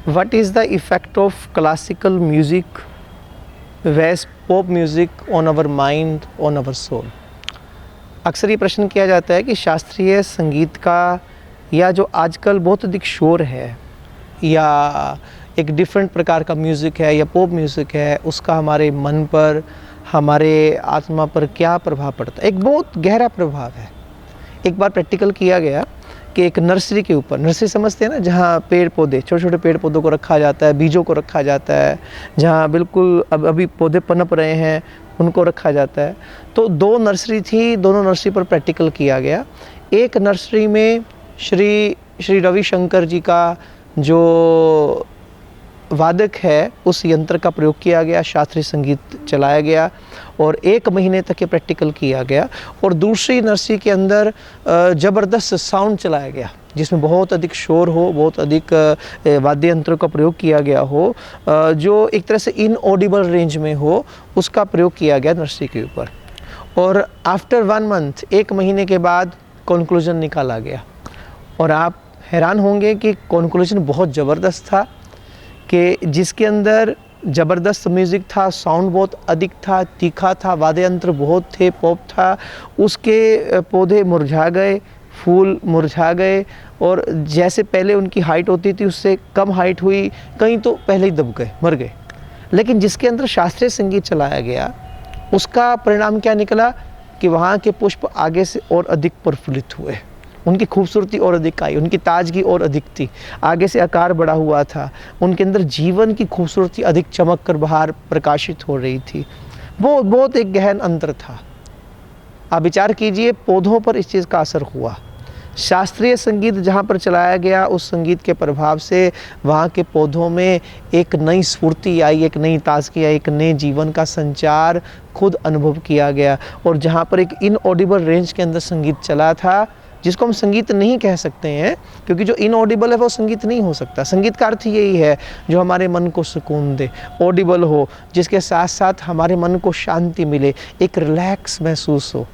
What is the effect of classical music vs pop music on our mind, on our soul? अक्सर ये प्रश्न किया जाता है कि शास्त्रीय संगीत का या जो आजकल बहुत अधिक शोर है या एक डिफरेंट प्रकार का म्यूज़िक है या पॉप म्यूज़िक है, उसका हमारे मन पर, हमारे आत्मा पर क्या प्रभाव पड़ता है। एक बहुत गहरा प्रभाव है। एक बार प्रैक्टिकल किया गया कि एक नर्सरी के ऊपर, नर्सरी समझते हैं ना, जहाँ पेड़ पौधे, छोटे छोटे पेड़ पौधों को रखा जाता है, बीजों को रखा जाता है, जहाँ बिल्कुल अभी पौधे पनप रहे हैं उनको रखा जाता है। तो दो नर्सरी थी, दोनों नर्सरी पर प्रैक्टिकल किया गया। एक नर्सरी में श्री रविशंकर जी का जो वादक है उस यंत्र का प्रयोग किया गया, शास्त्रीय संगीत चलाया गया और 1 महीने तक ये प्रैक्टिकल किया गया। और दूसरी नर्सरी के अंदर ज़बरदस्त साउंड चलाया गया जिसमें बहुत अधिक शोर हो, बहुत अधिक वाद्य यंत्रों का प्रयोग किया गया हो, जो एक तरह से इनऑडिबल रेंज में हो, उसका प्रयोग किया गया नर्सरी के ऊपर। और आफ्टर 1 मंथ, 1 महीने के बाद कंक्लूजन निकाला गया और आप हैरान होंगे कि कंक्लूजन बहुत ज़बरदस्त था कि जिसके अंदर ज़बरदस्त म्यूज़िक था, साउंड बहुत अधिक था, तीखा था, वाद्य यंत्र बहुत थे, पॉप था, उसके पौधे मुरझा गए, फूल मुरझा गए और जैसे पहले उनकी हाइट होती थी उससे कम हाइट हुई, कहीं तो पहले ही दब गए, मर गए। लेकिन जिसके अंदर शास्त्रीय संगीत चलाया गया उसका परिणाम क्या निकला कि वहाँ के पुष्प आगे से और अधिक प्रफुल्लित हुए, उनकी खूबसूरती और अधिक आई, उनकी ताजगी और अधिक थी, आगे से आकार बढ़ा हुआ था, उनके अंदर जीवन की खूबसूरती अधिक चमक कर बाहर प्रकाशित हो रही थी। वो बहुत एक गहन अंतर था। आप विचार कीजिए, पौधों पर इस चीज़ का असर हुआ। शास्त्रीय संगीत जहाँ पर चलाया गया, उस संगीत के प्रभाव से वहाँ के पौधों में एक नई स्फूर्ति आई, एक नई ताजगी आई, एक नए जीवन का संचार खुद अनुभव किया गया। और जहाँ पर एक इनऑडिबल रेंज के अंदर संगीत चला था, जिसको हम संगीत नहीं कह सकते हैं क्योंकि जो इनऑडिबल है वो संगीत नहीं हो सकता। संगीत का अर्थ यही है जो हमारे मन को सुकून दे, ऑडिबल हो, जिसके साथ साथ हमारे मन को शांति मिले, एक रिलैक्स महसूस हो।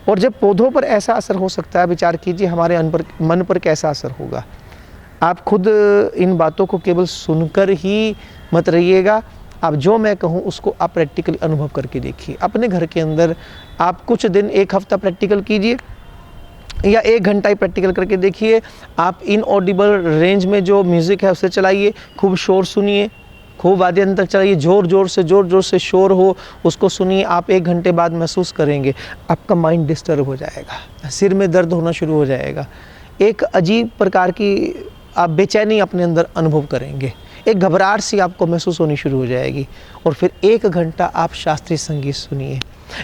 और जब पौधों पर ऐसा असर हो सकता है, विचार कीजिए हमारे मन पर कैसा असर होगा। आप खुद इन बातों को केवल सुनकर ही मत रहिएगा, आप जो मैं कहूँ उसको आप प्रैक्टिकली अनुभव करके देखिए। अपने घर के अंदर आप कुछ दिन, 1 हफ्ता प्रैक्टिकल कीजिए या 1 घंटा ही प्रैक्टिकल करके देखिए। आप इनऑडिबल रेंज में जो म्यूज़िक है उसे चलाइए, खूब शोर सुनिए, खूब वाद्य यंत्र चलाइए, ज़ोर ज़ोर से शोर हो उसको सुनिए। आप 1 घंटे बाद महसूस करेंगे आपका माइंड डिस्टर्ब हो जाएगा, सिर में दर्द होना शुरू हो जाएगा, एक अजीब प्रकार की आप बेचैनी अपने अंदर अनुभव करेंगे, एक घबराहट सी आपको महसूस होनी शुरू हो जाएगी। और फिर 1 घंटा आप शास्त्रीय संगीत सुनिए।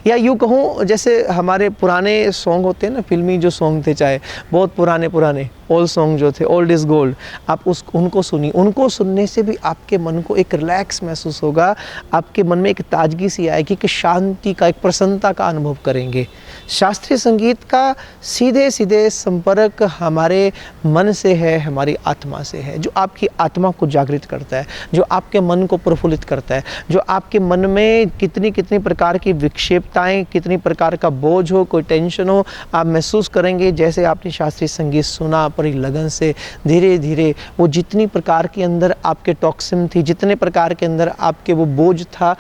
या यूँ कहूँ जैसे हमारे पुराने सॉन्ग होते हैं ना, फिल्मी जो सॉन्ग थे, चाहे बहुत पुराने ओल्ड सॉन्ग जो थे, ओल्ड इज़ गोल्ड, आप उनको सुनिए। उनको सुनने से भी आपके मन को एक रिलैक्स महसूस होगा, आपके मन में एक ताजगी सी आएगी, कि शांति का, एक प्रसन्नता का अनुभव करेंगे। शास्त्रीय संगीत का सीधे सीधे संपर्क हमारे मन से है, हमारी आत्मा से है, जो आपकी आत्मा को जागृत करता है, जो आपके मन को प्रफुल्लित करता है, जो आपके मन में कितनी प्रकार की विक्षेपताएं, कितनी प्रकार का बोझ हो, कोई टेंशन हो, आप महसूस करेंगे जैसे आपने शास्त्रीय संगीत सुना, बड़ी लगन से धीरे धीरे वो जितनी प्रकार के अंदर आपके टॉक्सिन थी, जितने प्रकार के अंदर आपके वो बोझ था,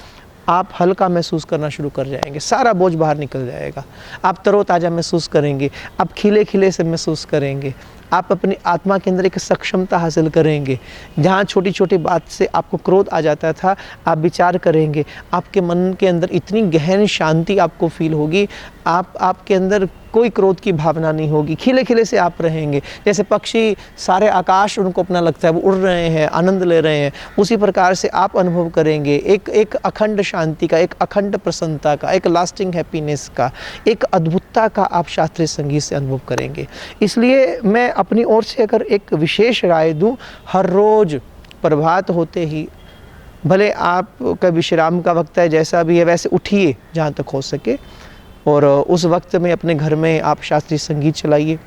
आप हल्का महसूस करना शुरू कर जाएंगे, सारा बोझ बाहर निकल जाएगा, आप तरोताज़ा महसूस करेंगे, आप खिले खिले से महसूस करेंगे, आप अपनी आत्मा के अंदर एक सक्षमता हासिल करेंगे। जहाँ छोटी छोटी बात से आपको क्रोध आ जाता था, आप विचार करेंगे, आपके मन के अंदर इतनी गहन शांति आपको फील होगी, आपके अंदर कोई क्रोध की भावना नहीं होगी, खिले खिले से आप रहेंगे। जैसे पक्षी सारे आकाश उनको अपना लगता है, वो उड़ रहे हैं, आनंद ले रहे हैं, उसी प्रकार से आप अनुभव करेंगे एक अखंड शांति का, एक अखंड प्रसन्नता का, एक लास्टिंग हैप्पीनेस का, एक अद्भुतता का आप शास्त्रीय संगीत से अनुभव करेंगे। इसलिए मैं अपनी ओर से अगर एक विशेष राय दूं, हर रोज़ प्रभात होते ही, भले आपका विश्राम का वक्त है, जैसा भी है वैसे उठिए जहाँ तक हो सके, और उस वक्त में अपने घर में आप शास्त्रीय संगीत चलाइए।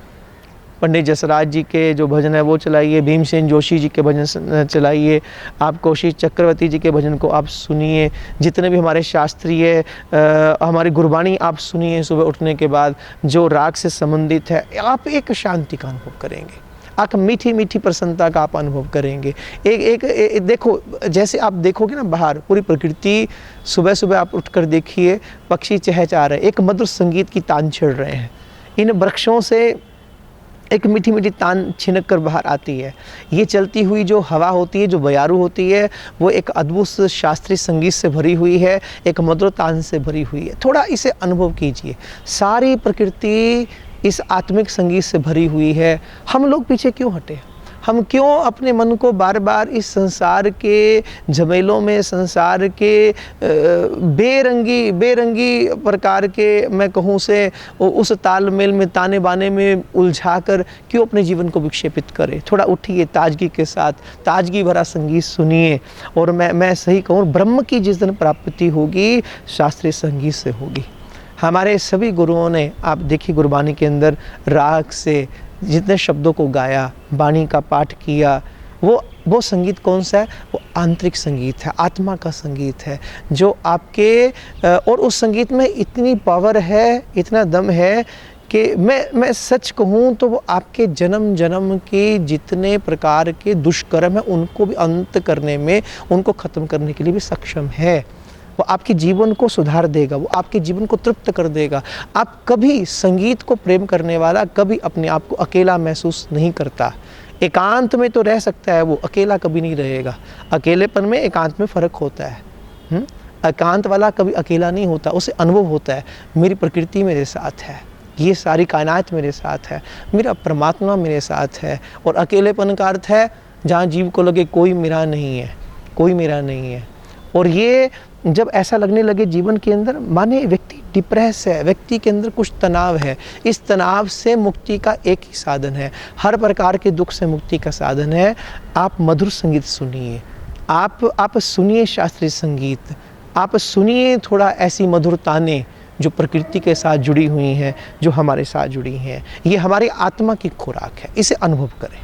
पंडित जसराज जी के जो भजन है वो चलाइए, भीमसेन जोशी जी के भजन चलाइए, आप कोशिश चक्रवर्ती जी के भजन को आप सुनिए, जितने भी हमारे शास्त्रीय हमारी गुरबाणी आप सुनिए सुबह उठने के बाद, जो राग से संबंधित है, आप एक शांति का अनुभव करेंगे। एक मीठी मीठी प्रसन्नता का आप अनुभव करेंगे। एक देखो, जैसे आप देखोगे ना बाहर पूरी प्रकृति, सुबह सुबह आप उठकर देखिए पक्षी चहचहा रहे हैं, एक मधुर संगीत की तान छेड़ रहे हैं। इन वृक्षों से एक मीठी मीठी तान छिनक कर बाहर आती है। ये चलती हुई जो हवा होती है, जो बयारू होती है, वो एक अद्भुत शास्त्रीय संगीत से भरी हुई है, एक मधुर तान से भरी हुई है। थोड़ा इसे अनुभव कीजिए। सारी प्रकृति इस आत्मिक संगीत से भरी हुई है। हम लोग पीछे क्यों हटे? हम क्यों अपने मन को बार बार इस संसार के झमेलों में, संसार के बेरंगी प्रकार के, मैं कहूँ से उस तालमेल में, ताने बाने में उलझा कर क्यों अपने जीवन को विक्षेपित करें? थोड़ा उठिए, ताजगी के साथ ताजगी भरा संगीत सुनिए। और मैं सही कहूँ, ब्रह्म की जिस दिन प्राप्ति होगी शास्त्रीय संगीत से होगी। हमारे सभी गुरुओं ने, आप देखिए गुरबानी के अंदर राग से जितने शब्दों को गाया, वाणी का पाठ किया, वो संगीत कौन सा है? वो आंतरिक संगीत है, आत्मा का संगीत है, जो आपके और उस संगीत में इतनी पावर है, इतना दम है कि मैं सच कहूँ तो वो आपके जन्म जन्म के जितने प्रकार के दुष्कर्म हैं उनको भी अंत करने में, उनको ख़त्म करने के लिए भी सक्षम है। वो आपके जीवन को सुधार देगा, वो आपके जीवन को तृप्त कर देगा। आप कभी संगीत को प्रेम करने वाला कभी अपने आप को अकेला महसूस नहीं करता। एकांत में तो रह सकता है, वो अकेला कभी नहीं रहेगा। अकेलेपन में एकांत में फ़र्क होता है। एकांत वाला कभी अकेला नहीं होता, उसे अनुभव होता है, मेरी प्रकृति मेरे साथ है, ये सारी कायनात मेरे साथ है, मेरा परमात्मा मेरे साथ है। और अकेलेपन का अर्थ है जहाँ जीव को लगे कोई मेरा नहीं है, कोई मेरा नहीं है। और ये जब ऐसा लगने लगे जीवन के अंदर, माने व्यक्ति डिप्रेस है, व्यक्ति के अंदर कुछ तनाव है, इस तनाव से मुक्ति का एक ही साधन है, हर प्रकार के दुख से मुक्ति का साधन है, आप मधुर संगीत सुनिए। आप सुनिए शास्त्रीय संगीत, आप सुनिए थोड़ा ऐसी मधुर ताने जो प्रकृति के साथ जुड़ी हुई हैं, जो हमारे साथ जुड़ी हैं। ये हमारी आत्मा की खुराक है, इसे अनुभव करें।